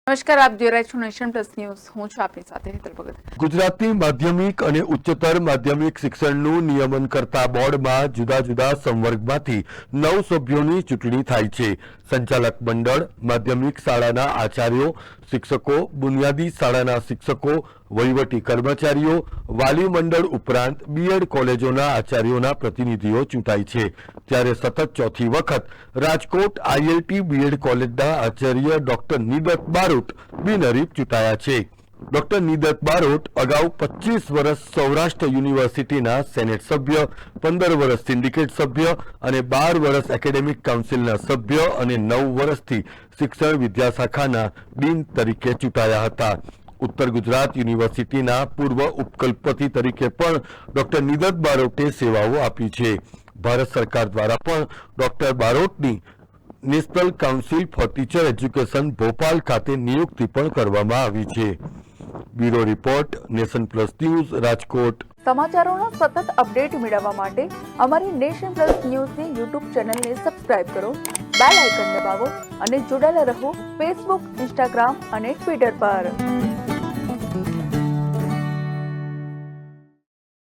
નમસ્કાર, આપ જોઈ રહ્યા છો નેશન પ્લસ ન્યૂઝ. હું છું આપની સાથે હેતલ ભગત. ગુજરાતની માધ્યમિક અને ઉચ્ચતર માધ્યમિક શિક્ષણનું નિયમન કરતા બોર્ડમાં જુદા જુદા સંવર્ગમાંથી 9 સભ્યોની ચૂંટણી થાય છે. સંચાલક મંડળ, માધ્યમિક શાળાના આચાર્યો, શિક્ષકો, બુનિયાદી શાળાના શિક્ષકો, વહીવટી કર્મચારીઓ, વાલી મંડળ ઉપરાંત બીએડ કોલેજોના આચાર્યોના પ્રતિનિધિઓ ચૂંટાય છે. ત્યારે સતત ચોથી વખત રાજકોટ આઈઆઈટી બીએડ કોલેજના આચાર્ય ડોક્ટર નિદત બારોટ બિનહરીફ ચૂંટાયા છે. ડોક્ટર નિદત બારોટ અગાઉ 25 વર્ષ સૌરાષ્ટ્ર યુનિવર્સિટીના સેનેટ સભ્ય, 15 વર્ષ સિન્ડિકેટ સભ્ય અને 12 વર્ષ એકેડેમિક કાઉન્સિલના સભ્ય અને 9 વર્ષથી શિક્ષણ વિદ્યાશાખાના ડીન તરીકે ચૂંટાયા હતા. ઉત્તર ગુજરાત યુનિવર્સિટીના પૂર્વ ઉપકુલપતિ તરીકે પણ ડોક્ટર નિદત બારોટે સેવાઓ આપી છે. ભારત સરકાર દ્વારા પણ ડોક્ટર બારોટની national council for teacher education Bhopal ખાતે નિયુક્તિ પણ કરવામાં આવી છે. Bureau report, nation plus news, Rajkot. સમાચારોના સતત અપડેટ મેળવવા માટે અમારી નેશન પ્લસ ન્યૂઝની યુટ્યુબ ચેનલને સબસ્ક્રાઇબ કરો, બેલ આઇકન દબાવો અને જોડાયેલા રહો ફેસબુક, ઇન્સ્ટાગ્રામ અને ટ્વિટર પર.